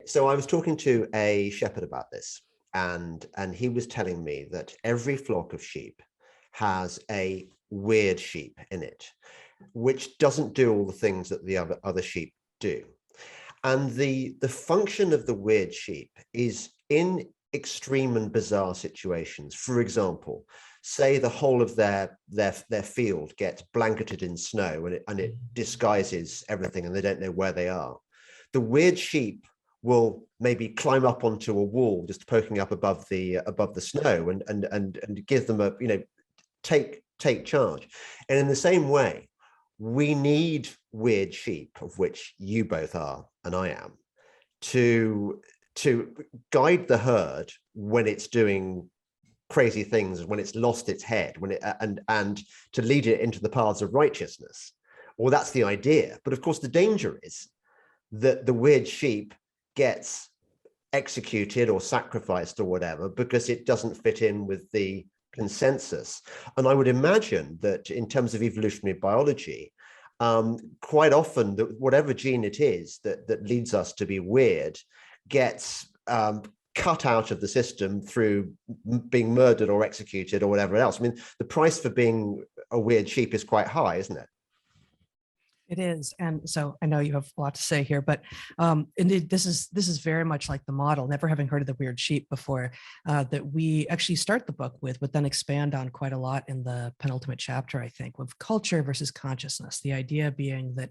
So I was talking to a shepherd about this, and he was telling me that every flock of sheep has a weird sheep in it, which doesn't do all the things that the other sheep do. And the function of the weird sheep is in extreme and bizarre situations. For example, say the whole of their field gets blanketed in snow and it disguises everything and they don't know where they are. The weird sheep will maybe climb up onto a wall just poking up above the snow and give them a, take charge. And in the same way, we need weird sheep, of which you both are and I am, to guide the herd when it's doing crazy things, when it's lost its head, when it and to lead it into the paths of righteousness. Well, that's the idea. But of course, the danger is that the weird sheep gets executed or sacrificed or whatever because it doesn't fit in with the consensus. And I would imagine that in terms of evolutionary biology, quite often whatever gene it is that leads us to be weird gets cut out of the system through being murdered or executed or whatever else. I mean, the price for being a weird sheep is quite high, isn't it? It is. And so I know you have a lot to say here, but indeed, this is very much like the model, never having heard of the weird sheep before, that we actually start the book with, but then expand on quite a lot in the penultimate chapter, I think, with culture versus consciousness. The idea being that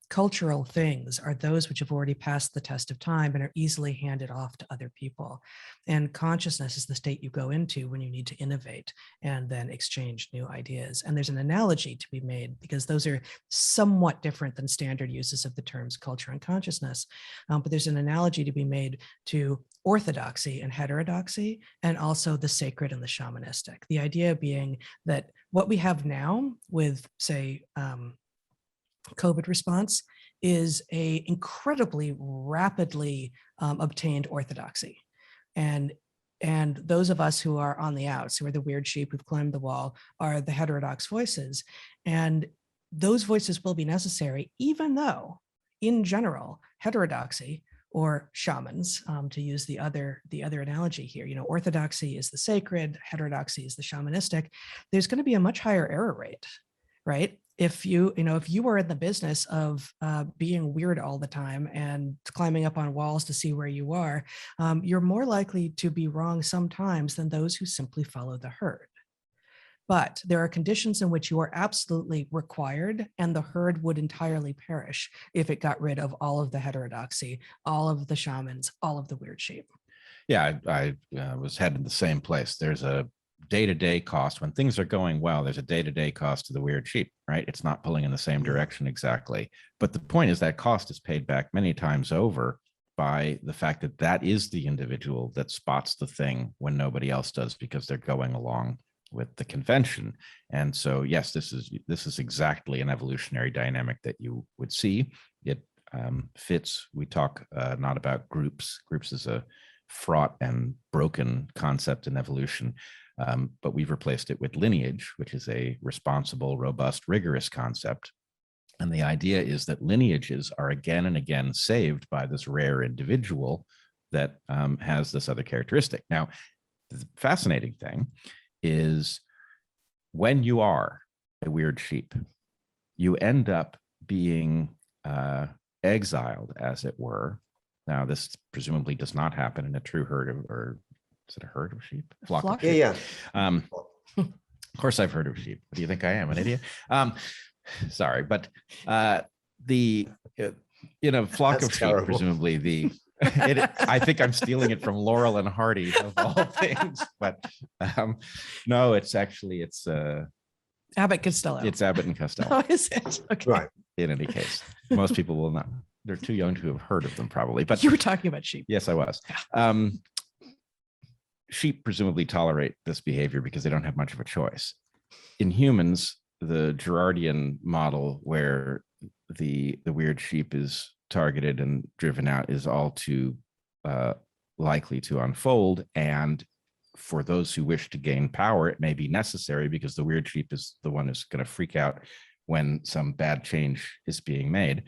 cultural things are those which have already passed the test of time and are easily handed off to other people. And consciousness is the state you go into when you need to innovate and then exchange new ideas. And there's an analogy to be made because those are somewhat different than standard uses of the terms culture and consciousness. But there's an analogy to be made to orthodoxy and heterodoxy, and also the sacred and the shamanistic. The idea being that what we have now with, say, COVID response is a incredibly rapidly obtained orthodoxy. And those of us who are on the outs, who are the weird sheep who've climbed the wall, are the heterodox voices. And those voices will be necessary, even though, in general, heterodoxy or shamans, to use the other analogy here, orthodoxy is the sacred, heterodoxy is the shamanistic. There's going to be a much higher error rate, right? If you are in the business of being weird all the time and climbing up on walls to see where you are, you're more likely to be wrong sometimes than those who simply follow the herd. But there are conditions in which you are absolutely required, and the herd would entirely perish if it got rid of all of the heterodoxy, all of the shamans, all of the weird sheep. Yeah, I was headed the same place. There's a day-to-day cost. When things are going well, there's a day-to-day cost to the weird sheep, right? It's not pulling in the same direction exactly. But the point is that cost is paid back many times over by the fact that that is the individual that spots the thing when nobody else does, because they're going along with the convention. And so, yes, this is exactly an evolutionary dynamic that you would see. It fits. We talk not about groups. Groups is a fraught and broken concept in evolution. But we've replaced it with lineage, which is a responsible, robust, rigorous concept. And the idea is that lineages are again and again saved by this rare individual that has this other characteristic. Now, the fascinating thing is when you are a weird sheep, you end up being exiled, as it were. Now, this presumably does not happen in a true herd or is it a herd of sheep? Flock of sheep. Yeah. Of course, I've heard of sheep. Do you think I am an idiot? Sorry, but flock of sheep, presumably I think I'm stealing it from Laurel and Hardy of all things, but no, it's Abbott Costello. It's Abbott and Costello. Oh, is it? Okay. Right. In any case, most people will not. They're too young to have heard of them, probably. But you were talking about sheep. Yes, I was. Yeah. Sheep presumably tolerate this behavior because they don't have much of a choice. In humans, the Girardian model, where the weird sheep is targeted and driven out, is all too likely to unfold. And for those who wish to gain power, it may be necessary because the weird sheep is the one who's going to freak out when some bad change is being made.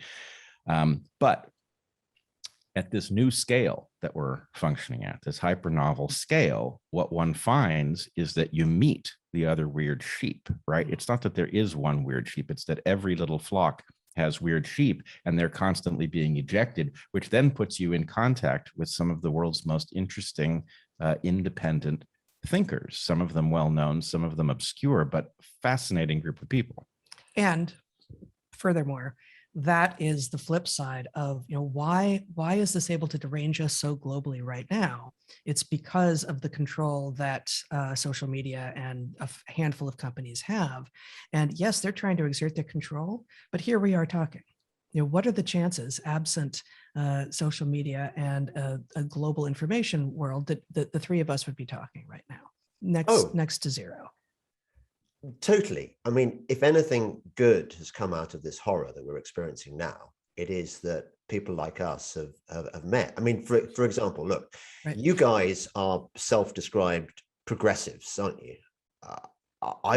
But at this new scale that we're functioning at, this hyper novel scale, what one finds is that you meet the other weird sheep, right? It's not that there is one weird sheep, it's that every little flock has weird sheep and they're constantly being ejected, which then puts you in contact with some of the world's most interesting independent thinkers, some of them well-known, some of them obscure, but fascinating group of people. And furthermore, that is the flip side of, why is this able to derange us so globally right now? It's because of the control that social media and a handful of companies have. And yes, they're trying to exert their control, but here we are talking. What are the chances, absent social media and a global information world, that the three of us would be talking right now? Next to zero. Totally. I mean, if anything good has come out of this horror that we're experiencing now, it is that people like us have met. I mean, for example, look, right. You guys are self-described progressives, aren't you?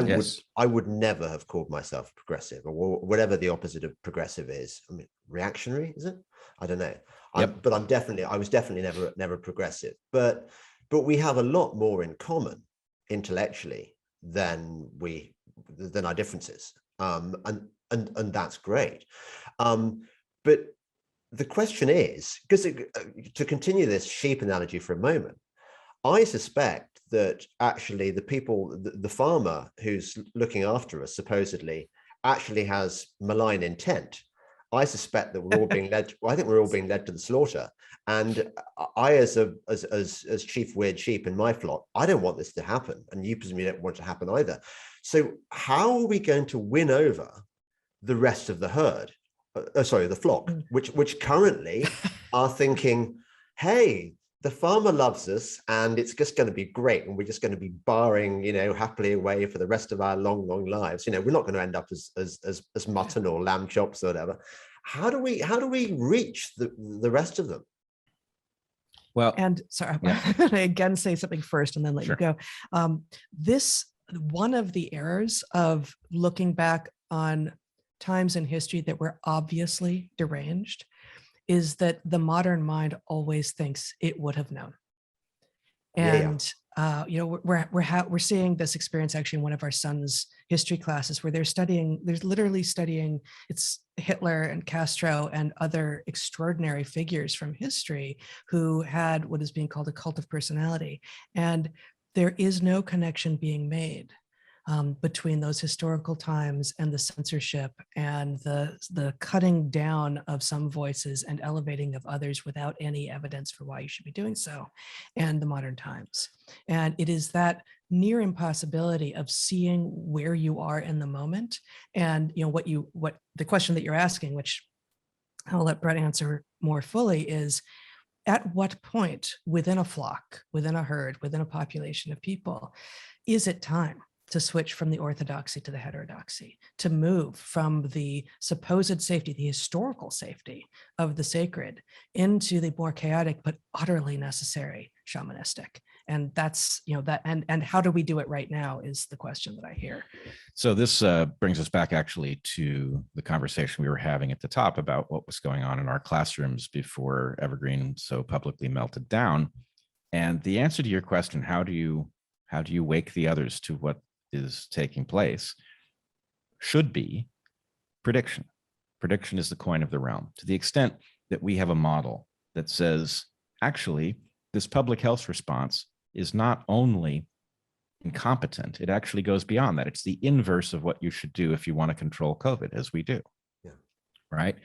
Yes. I would never have called myself progressive, or whatever the opposite of progressive is. I mean, reactionary, is it? I don't know. Yep. But I was definitely never progressive. But we have a lot more in common intellectually than our differences, and that's great. But the question is, because to continue this sheep analogy for a moment, I suspect that actually the farmer who's looking after us supposedly actually has malign intent. I suspect that we're all being led. I think we're all being led to the slaughter. And I, as chief weird sheep in my flock, I don't want this to happen, and you presumably don't want it to happen either. So how are we going to win over the rest of the herd? The flock, which currently are thinking, "Hey, the farmer loves us, and it's just going to be great, and we're just going to be barring, happily away for the rest of our long lives. We're not going to end up as mutton or lamb chops or whatever." How do we reach the rest of them? Well, and sorry, yeah. I'm going to again say something first and then let you go. One of the errors of looking back on times in history that were obviously deranged is that the modern mind always thinks it would have known. And we're seeing this experience actually in one of our son's history classes, where they're literally studying it's Hitler and Castro and other extraordinary figures from history who had what is being called a cult of personality. And there is no connection being made between those historical times and the censorship and the cutting down of some voices and elevating of others without any evidence for why you should be doing so, and the modern times. And it is that near impossibility of seeing where you are in the moment, and what the question that you're asking, which I'll let Bret answer more fully, is at what point within a flock, within a herd, within a population of people, is it time to switch from the orthodoxy to the heterodoxy, to move from the supposed safety, the historical safety of the sacred, into the more chaotic but utterly necessary shamanistic? And that's, and how do we do it right now is the question that I hear. So this brings us back actually to the conversation we were having at the top about what was going on in our classrooms before Evergreen so publicly melted down. And the answer to your question, how do you wake the others to what is taking place, should be prediction. Prediction is the coin of the realm. To the extent that we have a model that says, actually, this public health response is not only incompetent, it actually goes beyond that. It's the inverse of what you should do if you want to control COVID, as we do. Yeah. Right?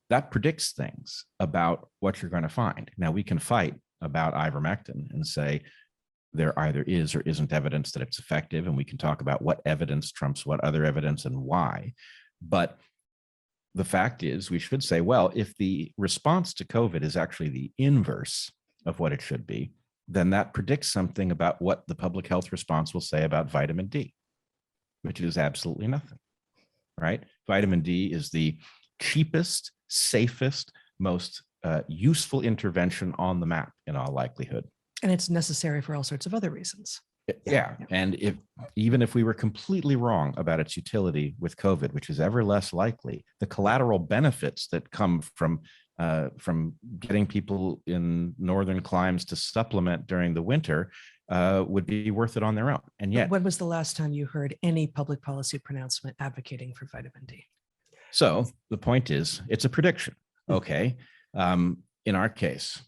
That predicts things about what you're going to find. Now, we can fight about ivermectin and say, there either is or isn't evidence that it's effective, and we can talk about what evidence trumps what other evidence and why. But the fact is, we should say, well, if the response to COVID is actually the inverse of what it should be, then that predicts something about what the public health response will say about vitamin D, which is absolutely nothing, right? Vitamin D is the cheapest, safest, most useful intervention on the map in all likelihood. And it's necessary for all sorts of other reasons. Yeah. And even if we were completely wrong about its utility with COVID, which is ever less likely, the collateral benefits that come from from getting people in northern climes to supplement during the winter would be worth it on their own. And yet, when was the last time you heard any public policy pronouncement advocating for vitamin D? So the point is, it's a prediction. Okay. In our case,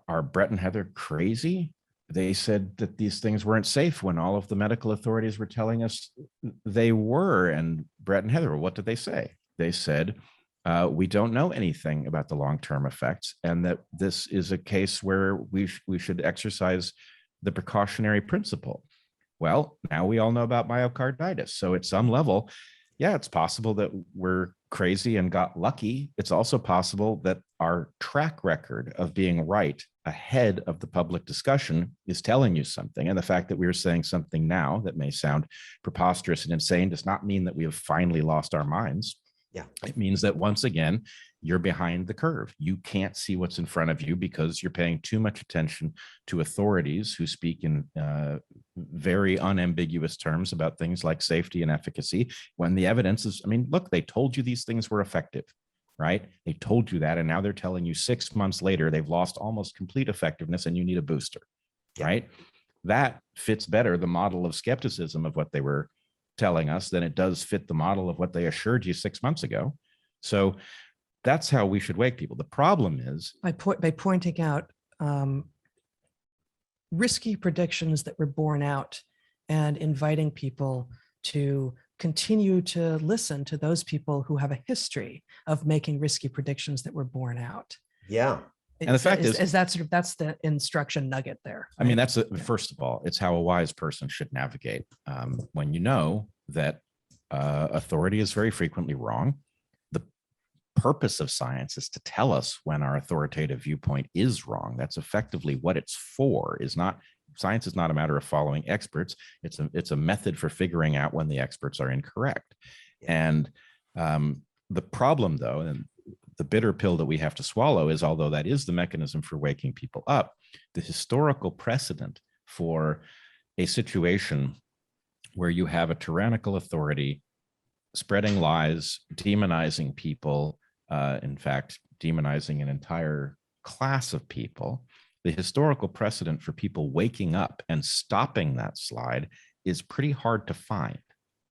are Bret and Heather crazy? They said that these things weren't safe when all of the medical authorities were telling us they were. And Bret and Heather, what did they say? They said, we don't know anything about the long-term effects, and that this is a case where we should exercise the precautionary principle. Well, now we all know about myocarditis. So at some level, yeah, it's possible that we're crazy and got lucky. It's also possible that our track record of being right ahead of the public discussion is telling you something. And the fact that we're saying something now that may sound preposterous and insane does not mean that we have finally lost our minds. Yeah. It means that once again, you're behind the curve. You can't see what's in front of you because you're paying too much attention to authorities who speak in very unambiguous terms about things like safety and efficacy, when the evidence is, I mean, look, they told you these things were effective, right? They told you that, and now they're telling you 6 months later, they've lost almost complete effectiveness and you need a booster, right? That fits better the model of skepticism of what they were telling us than it does fit the model of what they assured you 6 months ago. So that's how we should wake people. The problem is by pointing out risky predictions that were borne out and inviting people to continue to listen to those people who have a history of making risky predictions that were borne out. Yeah. And the fact is that sort of, that's the instruction nugget there. Right? I mean, that's first of all, it's how a wise person should navigate. When you know that authority is very frequently wrong, the purpose of science is to tell us when our authoritative viewpoint is wrong. That's effectively what it's for. Science is not a matter of following experts. It's a method for figuring out when the experts are incorrect. And the problem, though, and the bitter pill that we have to swallow is, although that is the mechanism for waking people up, the historical precedent for a situation where you have a tyrannical authority spreading lies, demonizing people, in fact, demonizing an entire class of people, the historical precedent for people waking up and stopping that slide is pretty hard to find.